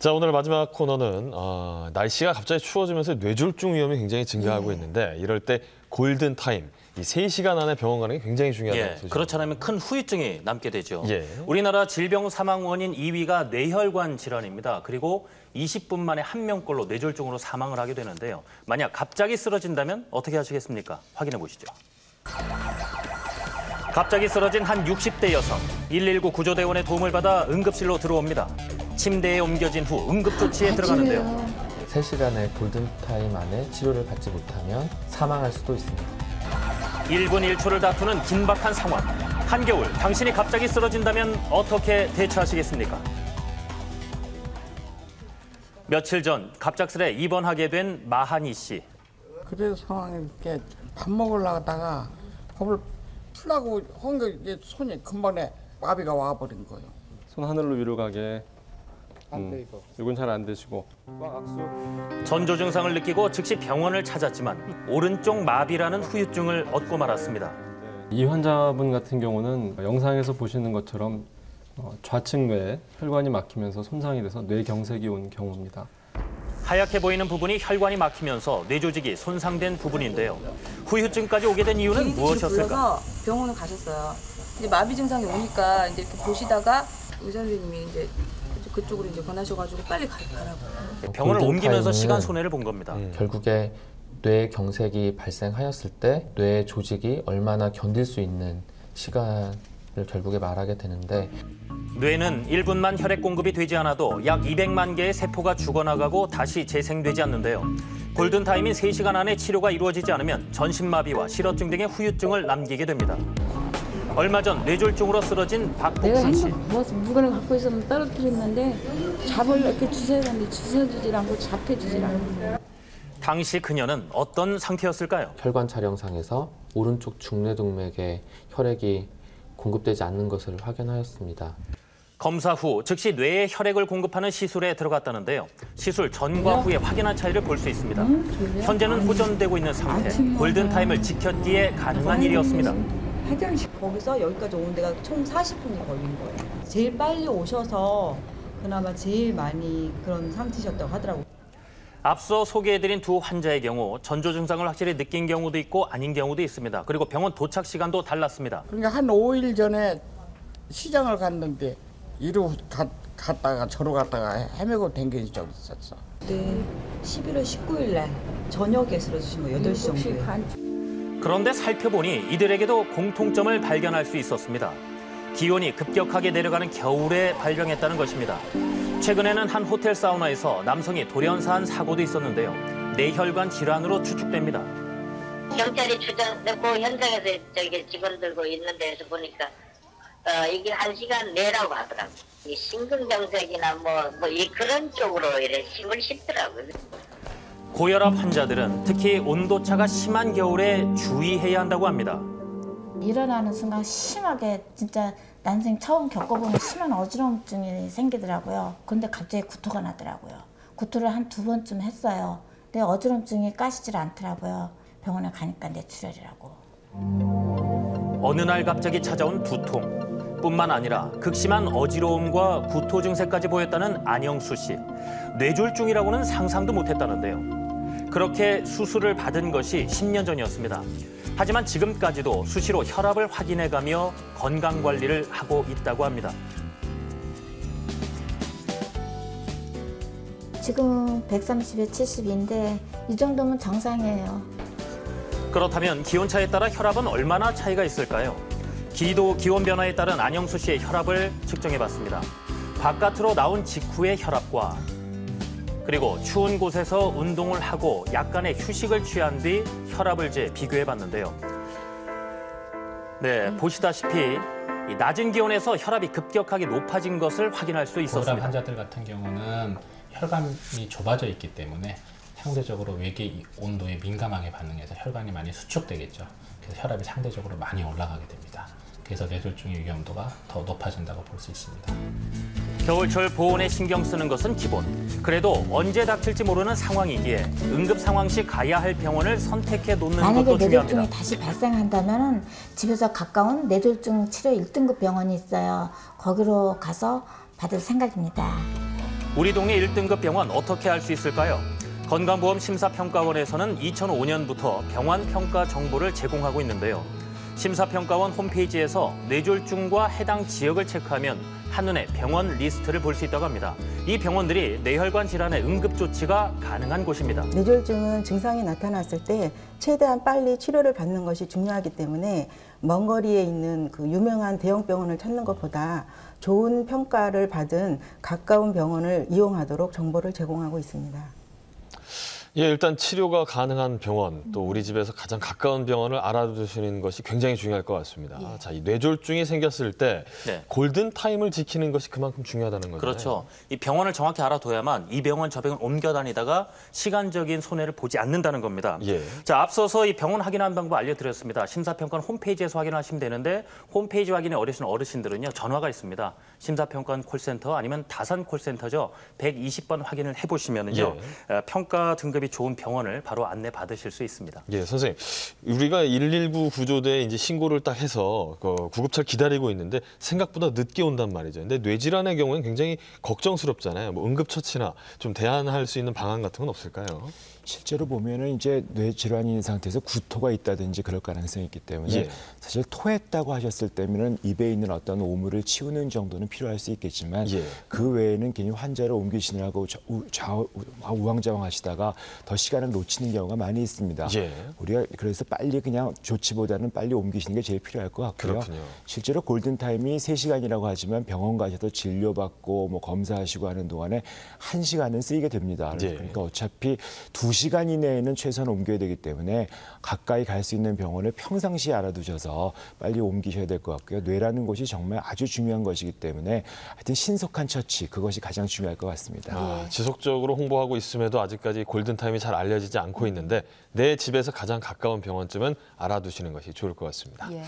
자, 오늘 마지막 코너는 날씨가 갑자기 추워지면서 뇌졸중 위험이 굉장히 증가하고 있는데 이럴 때 골든타임, 이 3시간 안에 병원 가는 게 굉장히 중요하다는 소식. 그렇지 않으면 큰 후유증이 남게 되죠. 예. 우리나라 질병 사망 원인 2위가 뇌혈관 질환입니다. 그리고 20분 만에 1명꼴로 뇌졸중으로 사망을 하게 되는데요. 만약 갑자기 쓰러진다면 어떻게 하시겠습니까? 확인해 보시죠. 갑자기 쓰러진 한 60대 여성. 119 구조대원의 도움을 받아 응급실로 들어옵니다. 침대에 옮겨진 후 응급조치에 들어가는데요. 3시간의 골든타임 안에 치료를 받지 못하면 사망할 수도 있습니다. 1분 1초를 다투는 긴박한 상황. 한겨울, 당신이 갑자기 쓰러진다면 어떻게 대처하시겠습니까? 며칠 전 갑작스레 입원하게 된 마한이 씨. 그래서 상황이 이렇게 밥 먹으려다가 밥을 풀라고 한 게 손이 금방에 마비가 와버린 거예요. 손 하늘로 위로 가게. 이건 잘 안 되시고. 악수. 전조 증상을 느끼고 즉시 병원을 찾았지만 오른쪽 마비라는 후유증을 얻고 말았습니다. 이 환자분 같은 경우는 영상에서 보시는 것처럼 좌측 뇌에 혈관이 막히면서 손상이 돼서 뇌경색이 온 경우입니다. 하얗게 보이는 부분이 혈관이 막히면서 뇌조직이 손상된 부분인데요. 후유증까지 오게 된 이유는 무엇이었을까? 병원을 가셨어요. 이제 마비 증상이 오니까 이제 이렇게 보시다가 의사 선생님이 이제 그쪽으로 이제 권하셔가지고 빨리 가라고. 병원을 옮기면서 시간 손해를 본 겁니다. 결국에 뇌경색이 발생하였을 때 뇌 조직이 얼마나 견딜 수 있는 시간을 결국에 말하게 되는데, 뇌는 1분만 혈액 공급이 되지 않아도 약 200만 개의 세포가 죽어나가고 다시 재생되지 않는데요. 골든타임인 3시간 안에 치료가 이루어지지 않으면 전신마비와 실어증 등의 후유증을 남기게 됩니다. 얼마 전 뇌졸중으로 쓰러진 박복순 씨. 물건을 갖고 있으면 떨어뜨렸는데 잡으려고 이렇게 주워야하는데 주워주질 않고 잡혀주질 않고. 당시 그녀는 어떤 상태였을까요? 혈관 촬영상에서 오른쪽 중뇌동맥에 혈액이 공급되지 않는 것을 확인하였습니다. 검사 후 즉시 뇌에 혈액을 공급하는 시술에 들어갔다는데요. 시술 전과 후에 확연한 차이를 볼 수 있습니다. 현재는 호전되고 있는 상태. 골든타임을 지켰기에 가능한 일이었습니다. 거기서 여기까지 오는 데가 총 40분이 걸린 거예요. 제일 빨리 오셔서 그나마 제일 많이 그런 상태셨다고 하더라고요. 앞서 소개해드린 두 환자의 경우 전조 증상을 확실히 느낀 경우도 있고 아닌 경우도 있습니다. 그리고 병원 도착 시간도 달랐습니다. 그러니까 한 5일 전에 시장을 갔는데 이로 갔다가 저로 갔다가 헤매고 댕긴 적이 있었어. 네, 11월 19일 날 저녁에 쓰러지신 거예요. 8시 정도에. 그런데 살펴보니 이들에게도 공통점을 발견할 수 있었습니다. 기온이 급격하게 내려가는 겨울에 발병했다는 것입니다. 최근에는 한 호텔 사우나에서 남성이 돌연사한 사고도 있었는데요. 뇌혈관 질환으로 추측됩니다. 경찰이 추정되고 현장에서 직원 들고 있는 데에서 보니까 이게 1시간 내라고 하더라고요. 이 심근경색이나 그런 쪽으로 이래 힘을 싣더라고요. 고혈압 환자들은 특히 온도차가 심한 겨울에 주의해야 한다고 합니다. 일어나는 순간 심하게 진짜 난생 처음 겪어보는 심한 어지러움증이 생기더라고요. 근데 갑자기 구토가 나더라고요. 구토를 한 2번쯤 했어요. 근데 어지러움증이 까시질 않더라고요. 병원에 가니까 뇌출혈이라고. 어느 날 갑자기 찾아온 두통. 뿐만 아니라 극심한 어지러움과 구토 증세까지 보였다는 안영수 씨. 뇌졸중이라고는 상상도 못했다는데요. 그렇게 수술을 받은 것이 10년 전이었습니다. 하지만 지금까지도 수시로 혈압을 확인해가며 건강관리를 하고 있다고 합니다. 지금 130에 70인데 이 정도면 정상이에요. 그렇다면 기온차에 따라 혈압은 얼마나 차이가 있을까요? 기온 변화에 따른 안영수 씨의 혈압을 측정해봤습니다. 바깥으로 나온 직후의 혈압과 그리고 추운 곳에서 운동을 하고 약간의 휴식을 취한 뒤 혈압을 비교해봤는데요. 네, 보시다시피 이 낮은 기온에서 혈압이 급격하게 높아진 것을 확인할 수 있었습니다. 고혈압 환자들 같은 경우는 혈관이 좁아져 있기 때문에 상대적으로 외계 온도에 민감하게 반응해서 혈관이 많이 수축되겠죠. 그래서 혈압이 상대적으로 많이 올라가게 됩니다. 그래서 뇌졸중의 위험도가 더 높아진다고 볼 수 있습니다. 겨울철 보온에 신경 쓰는 것은 기본. 그래도 언제 닥칠지 모르는 상황이기에 응급 상황 시 가야 할 병원을 선택해 놓는 것도 중요합니다. 만약에 뇌졸중이 다시 발생한다면 집에서 가까운 뇌졸중 치료 1등급 병원이 있어요. 거기로 가서 받을 생각입니다. 우리 동네 1등급 병원 어떻게 알 수 있을까요? 건강보험 심사평가원에서는 2005년부터 병원 평가 정보를 제공하고 있는데요. 심사평가원 홈페이지에서 뇌졸중과 해당 지역을 체크하면 한눈에 병원 리스트를 볼 수 있다고 합니다. 이 병원들이 뇌혈관 질환의 응급 조치가 가능한 곳입니다. 뇌졸중은 증상이 나타났을 때 최대한 빨리 치료를 받는 것이 중요하기 때문에 먼 거리에 있는 그 유명한 대형 병원을 찾는 것보다 좋은 평가를 받은 가까운 병원을 이용하도록 정보를 제공하고 있습니다. 예, 일단 치료가 가능한 병원, 또 우리 집에서 가장 가까운 병원을 알아두시는 것이 굉장히 중요할 것 같습니다. 예. 자, 이 뇌졸중이 생겼을 때 네. 골든 타임을 지키는 것이 그만큼 중요하다는 거죠. 그렇죠. 이 병원을 정확히 알아둬야만 이 병원 저 병원 옮겨 다니다가 시간적인 손해를 보지 않는다는 겁니다. 예. 자, 앞서서 이 병원 확인하는 방법 알려드렸습니다. 심사평가원 홈페이지에서 확인하시면 되는데 홈페이지 확인이 어려우신 어르신들은요, 전화가 있습니다. 심사평가원 콜센터 아니면 다산 콜센터죠. 120번 확인을 해보시면은요, 평가 등급이 좋은 병원을 바로 안내 받으실 수 있습니다. 예, 선생님, 우리가 119 구조대에 이제 신고를 딱 해서 구급차를 기다리고 있는데 생각보다 늦게 온단 말이죠. 근데 뇌질환의 경우에는 굉장히 걱정스럽잖아요. 뭐 응급처치나 좀 대안할 수 있는 방안 같은 건 없을까요? 실제로 보면은 이제 뇌질환인 상태에서 구토가 있다든지 그럴 가능성이 있기 때문에 예. 사실 토했다고 하셨을 때면은 입에 있는 어떤 오물을 치우는 정도는 필요할 수 있겠지만 예. 그 외에는 괜히 환자를 옮기시느라고 우왕좌왕하시다가 더 시간을 놓치는 경우가 많이 있습니다. 예. 우리가 그래서 빨리 그냥 조치보다는 빨리 옮기시는 게 제일 필요할 것 같고요. 그렇군요. 실제로 골든타임이 3시간이라고 하지만 병원 가셔서 진료받고 뭐 검사하시고 하는 동안에 1시간은 쓰이게 됩니다. 예. 그러니까 어차피 2시간 이내에는 최소한 옮겨야 되기 때문에 가까이 갈 수 있는 병원을 평상시에 알아두셔서 빨리 옮기셔야 될 것 같고요. 뇌라는 곳이 정말 아주 중요한 것이기 때문에 하여튼 신속한 처치, 그것이 가장 중요할 것 같습니다. 지속적으로 홍보하고 있음에도 아직까지 골든타임이 잘 알려지지 않고 있는데 내 집에서 가장 가까운 병원쯤은 알아두시는 것이 좋을 것 같습니다. 예.